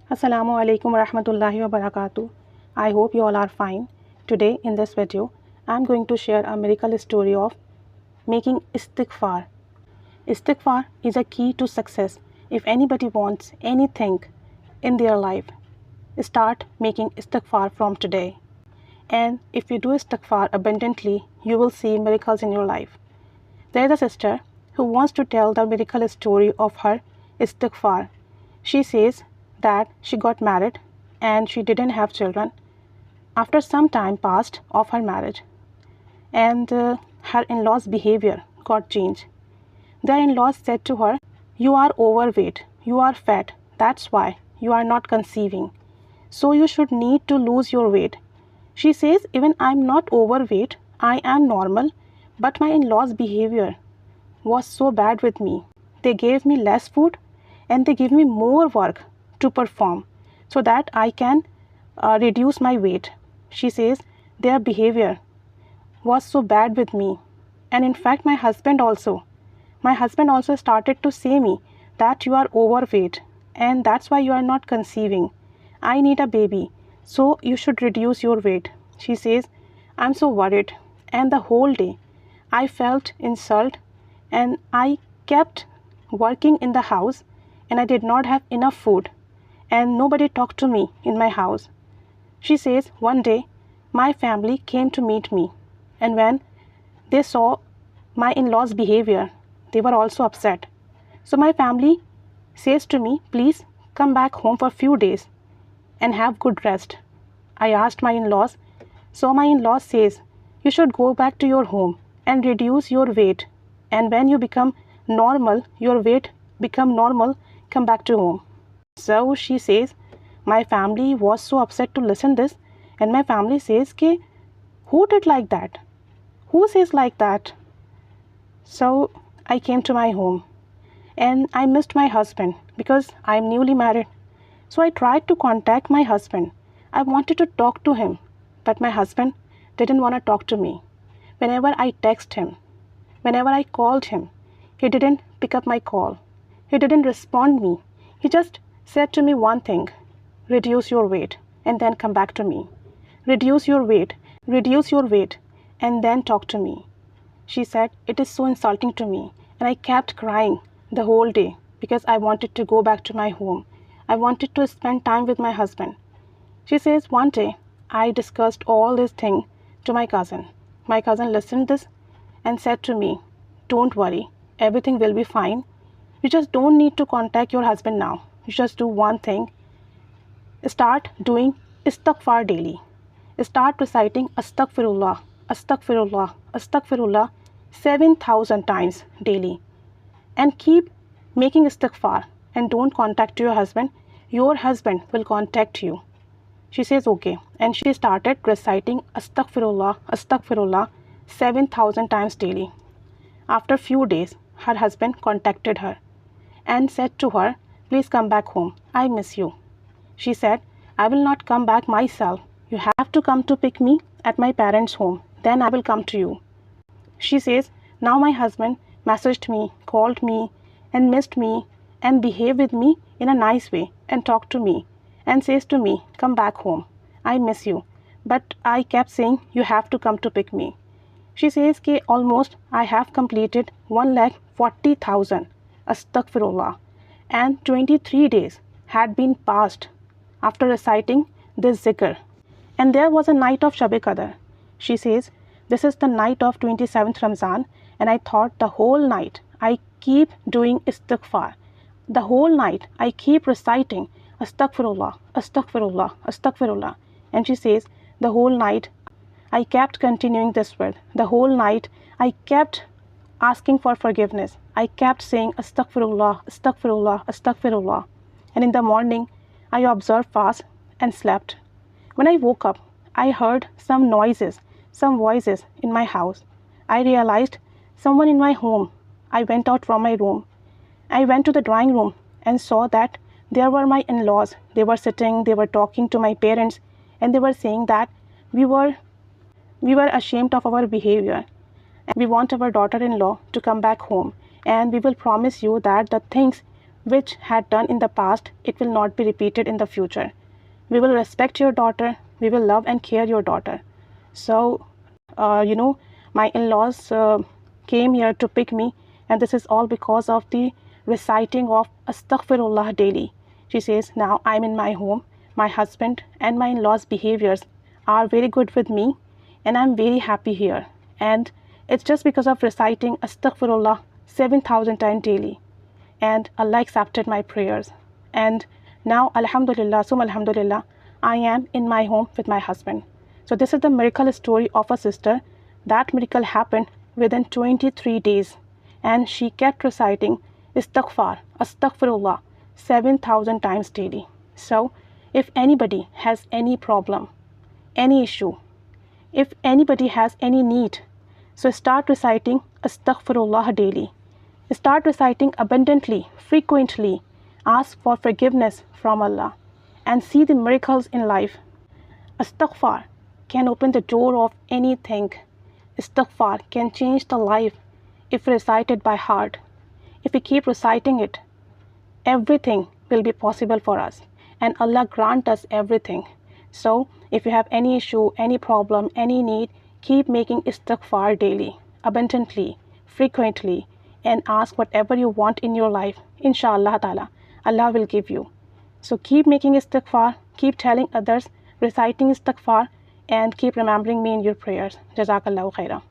Assalamu alaikum wa rahmatullahi wa barakatuh. I hope you all are fine. Today in this video, I am going to share a miracle story of making istighfar. Istighfar is a key to success. If anybody wants anything in their life, start making istighfar from today. And if you do istighfar abundantly, you will see miracles in your life. There is a sister who wants to tell the miracle story of her istighfar. She says that she got married and she didn't have children. After some time passed of her marriage, and her in-laws' behavior got changed. Their in-laws said to her, "You are overweight, you are fat, that's why you are not conceiving. So you should need to lose your weight." She says, "Even I am not overweight, I am normal, but my in-laws' behavior was so bad with me. They gave me less food and they give me more work to perform so that I can reduce my weight." She says, "Their behavior was so bad with me. And in fact, my husband also started to say me that you are overweight and that's why you are not conceiving. I need a baby, so you should reduce your weight." She says, "I'm so worried, and the whole day I felt insulted and I kept working in the house and I did not have enough food and nobody talked to me in my house." She says, "One day my family came to meet me, and when they saw my in-laws' behavior, they were also upset. So my family says to me, 'Please come back home for a few days and have good rest.' I asked my in-laws, so my in-laws says, 'You should go back to your home and reduce your weight, and when you become normal, your weight become normal, come back to home.'" So she says, my family was so upset to listen this, and my family says, "Ke, who did like that? Who says like that?" So I came to my home and I missed my husband because I am newly married. So I tried to contact my husband. I wanted to talk to him, but my husband didn't want to talk to me. Whenever I text him, whenever I called him, he didn't pick up my call. He didn't respond me. He just said to me one thing, "Reduce your weight and then come back to me. Reduce your weight and then talk to me." She said, "It is so insulting to me, and I kept crying the whole day because I wanted to go back to my home. I wanted to spend time with my husband." She says, "One day I discussed all this thing to my cousin. My cousin listened this and said to me, 'Don't worry, everything will be fine. You just don't need to contact your husband now. You just do one thing. Start doing istighfar daily. Start reciting Astaghfirullah, Astaghfirullah, Astaghfirullah 7,000 times daily. And keep making istighfar and don't contact your husband. Your husband will contact you." She says, "Okay." And she started reciting Astaghfirullah, Astaghfirullah 7,000 times daily. After few days, her husband contacted her and said to her, "Please come back home. I miss you." She said, "I will not come back myself. You have to come to pick me at my parents' home. Then I will come to you." She says, "Now my husband messaged me, called me, and missed me, and behaved with me in a nice way, and talked to me, and says to me, 'Come back home. I miss you.' But I kept saying, 'You have to come to pick me.'" She says, "Ke almost I have completed 1,40,000 astaghfirullah, and 23 days had been passed after reciting this zikr. And there was a night of Shab Qadr." She says, "This is the night of 27th Ramzan, and I thought the whole night I keep doing istighfar. The whole night I keep reciting Astaghfirullah, Astaghfirullah, Astaghfirullah." And she says, "The whole night I kept continuing this word. The whole night I kept asking for forgiveness. I kept saying Astaghfirullah, Astaghfirullah, Astaghfirullah. And in the morning, I observed fast and slept. When I woke up, I heard some noises, some voices in my house. I realized someone in my home. I went out from my room. I went to the drawing room and saw that there were my in-laws. They were sitting, they were talking to my parents, and they were saying that we were ashamed of our behavior. We want our daughter-in-law to come back home, and we will promise you that the things which had done in the past, it will not be repeated in the future. We will respect your daughter. We will love and care your daughter. So, my in-laws came here to pick me, and this is all because of the reciting of Astaghfirullah daily. She says, now I'm in my home. My husband and my in-laws' behaviors are very good with me, and I'm very happy here. And it's just because of reciting Astaghfirullah 7,000 times daily. And Allah accepted my prayers. And now, alhamdulillah, alhamdulillah, I am in my home with my husband. So this is the miracle story of a sister. That miracle happened within 23 days. And she kept reciting istighfar, astaghfirullah, 7,000 times daily. So if anybody has any problem, any issue, if anybody has any need, so start reciting astaghfirullah daily. Start reciting abundantly, frequently. Ask for forgiveness from Allah and see the miracles in life. Astaghfar can open the door of anything. Istighfar can change the life if recited by heart. If we keep reciting it, everything will be possible for us, and Allah grant us everything. So if you have any issue, any problem, any need, keep making istighfar daily, abundantly, frequently, and ask whatever you want in your life. Inshallah ta'ala, Allah will give you. So keep making istighfar, keep telling others, reciting istighfar, and keep remembering me in your prayers. Jazakallahu khairah.